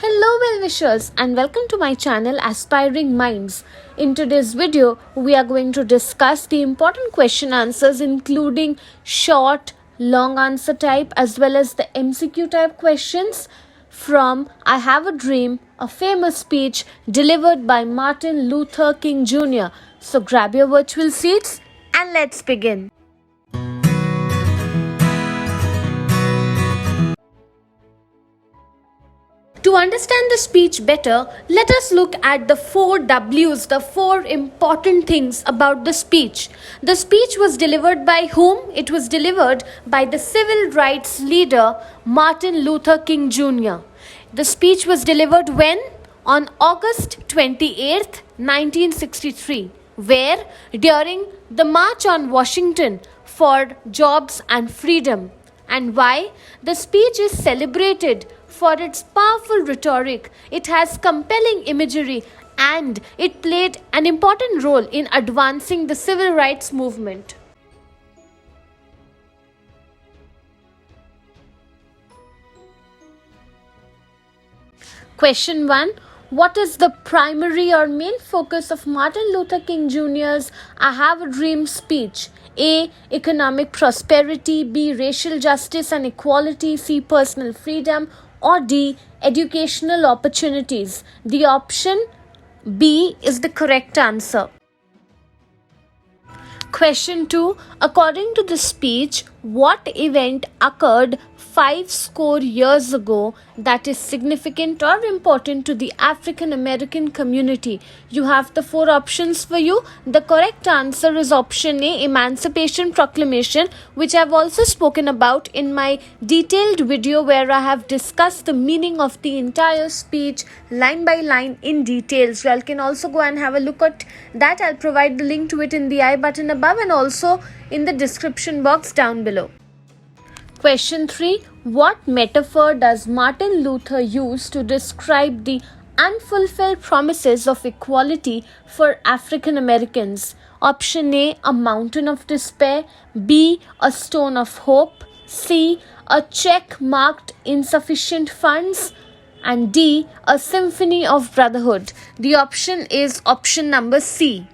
Hello well-wishers and welcome to my channel Aspiring Minds. In today's video, we are going to discuss the important question answers including short, long answer type as well as the MCQ type questions from I Have a Dream, a famous speech delivered by Martin Luther King Jr. So grab your virtual seats and let's begin. To understand the speech better, let us look at the 4 W's, the 4 important things about the speech. The speech was delivered by whom? It was delivered by the civil rights leader Martin Luther King Jr. The speech was delivered when? On August 28th, 1963, where? During the March on Washington for Jobs and Freedom. And why? The speech is celebrated for its powerful rhetoric, it has compelling imagery, and it played an important role in advancing the civil rights movement. Question 1. What is the primary or main focus of Martin Luther King Jr.'s I Have a Dream speech? A. Economic prosperity. B. Racial justice and equality. C. Personal freedom. Or D. Educational opportunities. The option B is the correct answer. Question 2. According to the speech, what event occurred 50 years ago that is significant or important to the African American community? You have the 4 options for you. The correct answer is option A, Emancipation Proclamation, which I've also spoken about in my detailed video where I have discussed the meaning of the entire speech line by line in details. You all can also go and have a look at that. I'll provide the link to it in the I button above and also in the description box down below. Question 3. What metaphor does Martin Luther use to describe the unfulfilled promises of equality for African Americans? Option A, a mountain of despair. B, a stone of hope. C, a check marked insufficient funds. And D, a symphony of brotherhood. The option is option number C.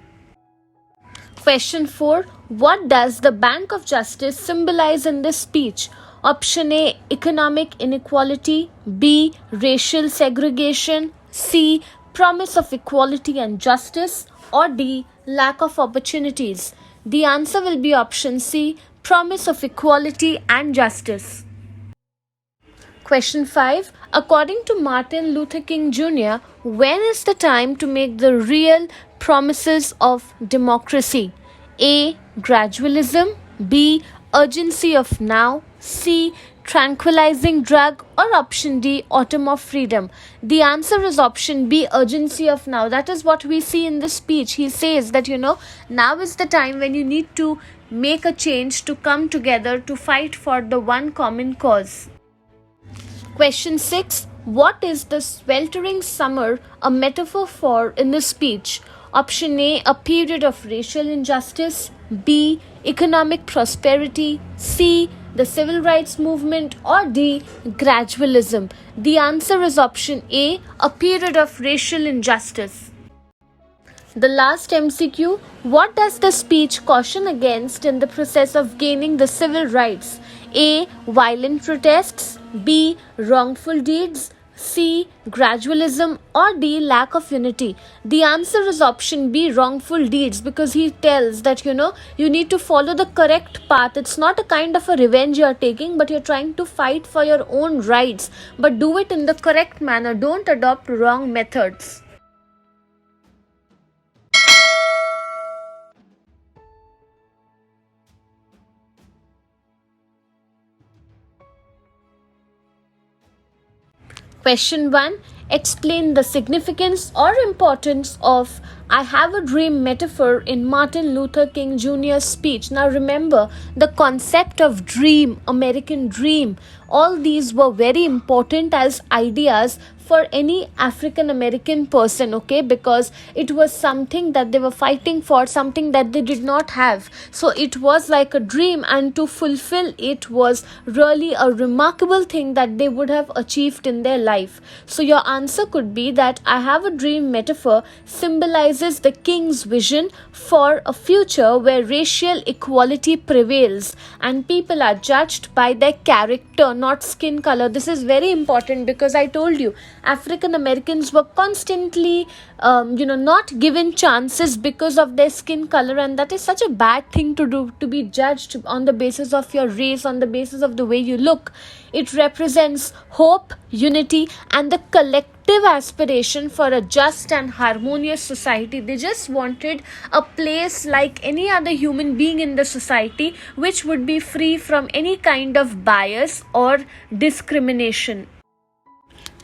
Question 4. What does the Bank of Justice symbolize in this speech? Option A, economic inequality. B, racial segregation. C, promise of equality and justice. Or D, lack of opportunities. The answer will be option C, promise of equality and justice. Question 5. According to Martin Luther King Jr., when is the time to make the real promises of democracy? A, gradualism. B, urgency of now. C, tranquilizing drug. Or option D, autumn of freedom. The answer is option B, urgency of now. That is what we see in the speech. He says that now is the time when you need to make a change, to come together to fight for the one common cause. Question 6. What is the sweltering summer a metaphor for in the speech? Option A, a period of racial injustice. B, economic prosperity. C, the civil rights movement. Or D, gradualism. The answer is option A, a period of racial injustice. The last MCQ. What does the speech caution against in the process of gaining the civil rights? A, violent protests. B, wrongful deeds. C, gradualism. Or D, lack of unity. The answer is option B, wrongful deeds, because he tells that you need to follow the correct path. It's not a kind of a revenge you're taking, but you're trying to fight for your own rights, but do it in the correct manner. Don't adopt wrong methods. Question 1. Explain the significance or importance of I Have a Dream metaphor in Martin Luther King Jr.'s speech. Now remember, the concept of dream, American dream, all these were very important as ideas for any African American person, okay, because it was something that they were fighting for, something that they did not have. So it was like a dream, and to fulfill it was really a remarkable thing that they would have achieved in their life. So your answer could be that I have a dream metaphor symbolizes the king's vision for a future where racial equality prevails and people are judged by their character, not skin color. This is very important because I told you African Americans were constantly not given chances because of their skin color, and that is such a bad thing to do, to be judged on the basis of your race, on the basis of the way you look. It represents hope, unity, and the collective aspiration for a just and harmonious society. They just wanted a place like any other human being in the society, which would be free from any kind of bias or discrimination.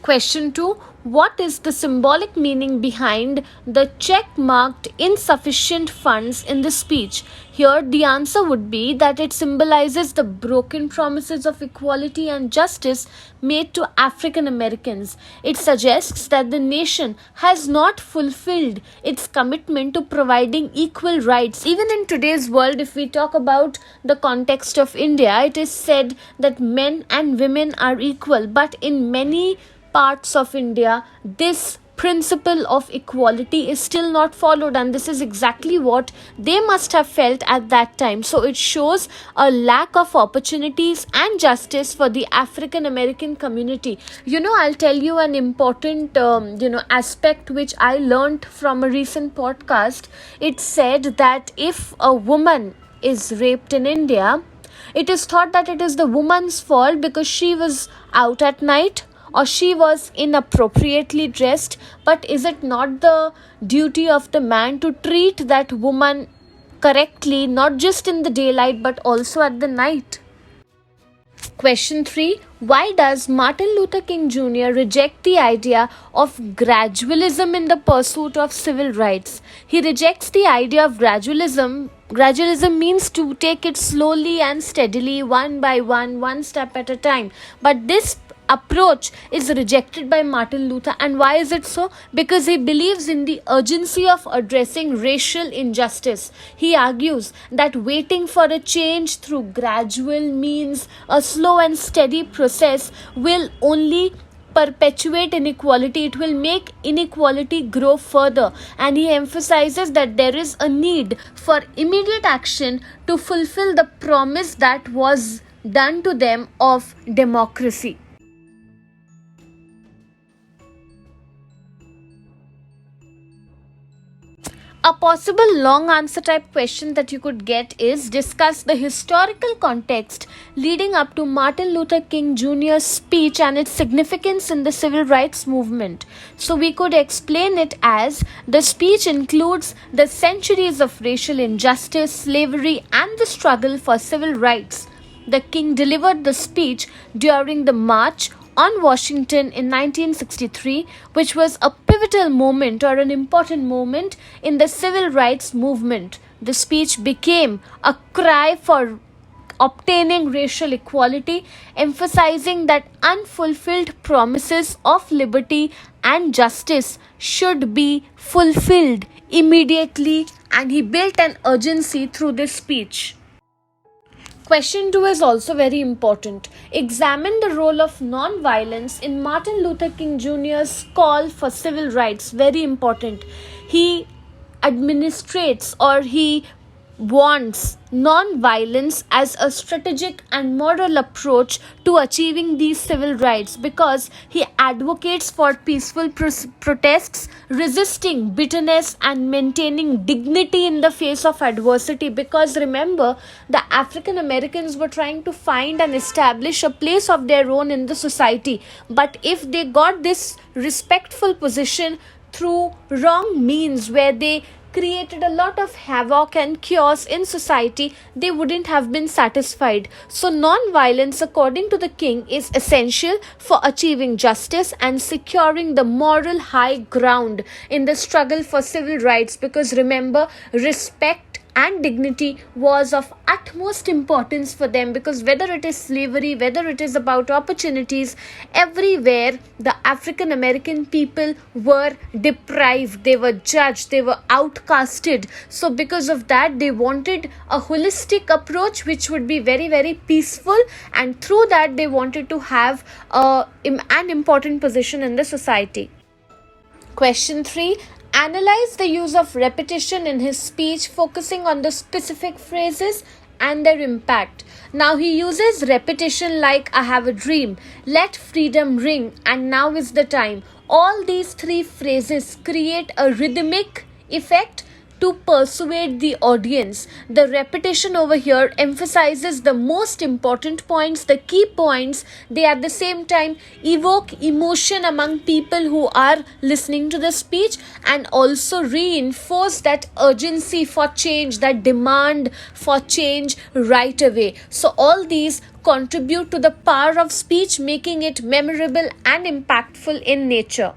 Question 2. What is the symbolic meaning behind the check marked insufficient funds in the speech? Here, the answer would be that it symbolizes the broken promises of equality and justice made to African Americans. It suggests that the nation has not fulfilled its commitment to providing equal rights. Even in today's world, if we talk about the context of India, it is said that men and women are equal, but in many parts of India, this principle of equality is still not followed, and this is exactly what they must have felt at that time. So it shows a lack of opportunities and justice for the African American community. I'll tell you an important aspect which I learned from a recent podcast. It said that if a woman is raped in India, it is thought that it is the woman's fault because she was out at night or she was inappropriately dressed. But is it not the duty of the man to treat that woman correctly, not just in the daylight but also at the night? Question 3. Why does Martin Luther King Jr. reject the idea of gradualism in the pursuit of civil rights? He rejects the idea of gradualism. Gradualism means to take it slowly and steadily, one by one step at a time. But this approach is rejected by Martin Luther. And why is it so? Because he believes in the urgency of addressing racial injustice. He argues that waiting for a change through gradual means a slow and steady process will only perpetuate inequality. It will make inequality grow further, and he emphasizes that there is a need for immediate action to fulfill the promise that was done to them of democracy. A possible long answer type question that you could get is discuss the historical context leading up to Martin Luther King Jr.'s speech and its significance in the civil rights movement. So we could explain it as the speech includes the centuries of racial injustice, slavery, and the struggle for civil rights. The king delivered the speech during the March on Washington in 1963, which was a pivotal moment or an important moment in the civil rights movement. The speech became a cry for obtaining racial equality, emphasizing that unfulfilled promises of liberty and justice should be fulfilled immediately, and he built an urgency through this speech. Question 2 is also very important. Examine the role of non-violence in Martin Luther King Jr.'s call for civil rights. Very important. He administrates or he wants non-violence as a strategic and moral approach to achieving these civil rights, because he advocates for peaceful protests, resisting bitterness and maintaining dignity in the face of adversity. Because remember, the African Americans were trying to find and establish a place of their own in the society, but if they got this respectful position through wrong means where they created a lot of havoc and chaos in society, they wouldn't have been satisfied. So non-violence, according to the king, is essential for achieving justice and securing the moral high ground in the struggle for civil rights. Because remember, respect and dignity was of utmost importance for them, because whether it is slavery, whether it is about opportunities, everywhere the African American people were deprived, they were judged, they were outcasted. So because of that, they wanted a holistic approach which would be very, very peaceful, and through that they wanted to have an important position in the society. Question 3. Analyze the use of repetition in his speech, focusing on the specific phrases and their impact. Now he uses repetition like "I have a dream," "Let freedom ring," and "Now is the time." All these three phrases create a rhythmic effect to persuade the audience. The repetition over here emphasizes the most important points, the key points. They at the same time evoke emotion among people who are listening to the speech, and also reinforce that urgency for change, that demand for change right away. So all these contribute to the power of speech, making it memorable and impactful in nature.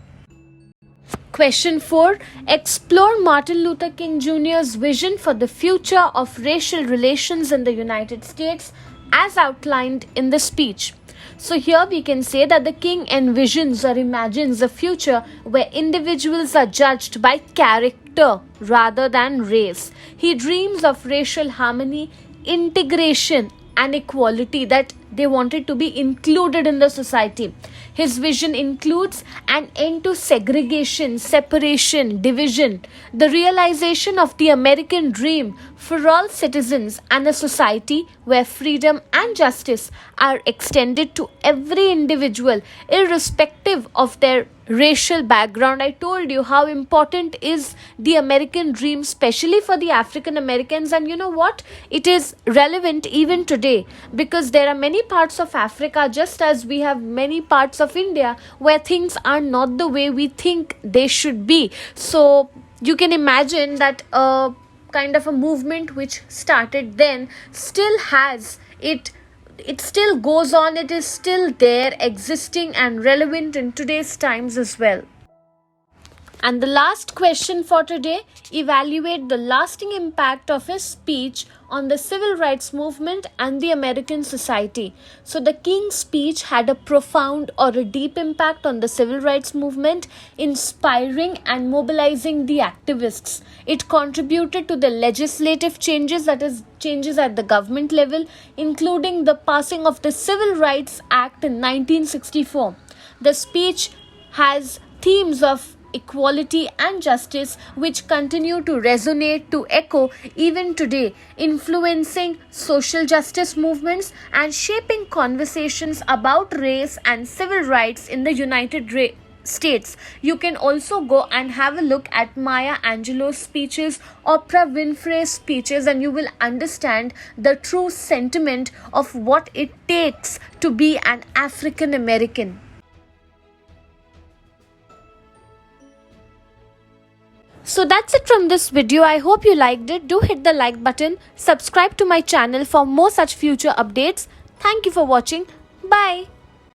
Question 4. Explore Martin Luther King Jr.'s vision for the future of racial relations in the United States as outlined in the speech. So here we can say that the king envisions or imagines a future where individuals are judged by character rather than race. He dreams of racial harmony, integration, and equality, that they wanted to be included in the society. His vision includes an end to segregation, separation, division, the realization of the American dream for all citizens, and a society where freedom and justice are extended to every individual, irrespective of their racial background. I told you how important is the American dream, especially for the African Americans, and you know what? It is relevant even today, because there are many parts of Africa, just as we have many parts of India, where things are not the way we think they should be. So you can imagine that kind of a movement which started then still has it still goes on, it is still there, existing and relevant in today's times as well. And the last question for today: evaluate the lasting impact of his speech on the civil rights movement and the American society. So the King's speech had a profound or a deep impact on the civil rights movement, inspiring and mobilizing the activists. It contributed to the legislative changes, that is, changes at the government level, including the passing of the Civil Rights Act in 1964. The speech has themes of equality and justice which continue to resonate, to echo even today, influencing social justice movements and shaping conversations about race and civil rights in the United States. You can also go and have a look at Maya Angelou's speeches, Oprah Winfrey's speeches, and you will understand the true sentiment of what it takes to be an African American. So that's it from this video. I hope you liked it. Do hit the like button. Subscribe to my channel for more such future updates. Thank you for watching. Bye.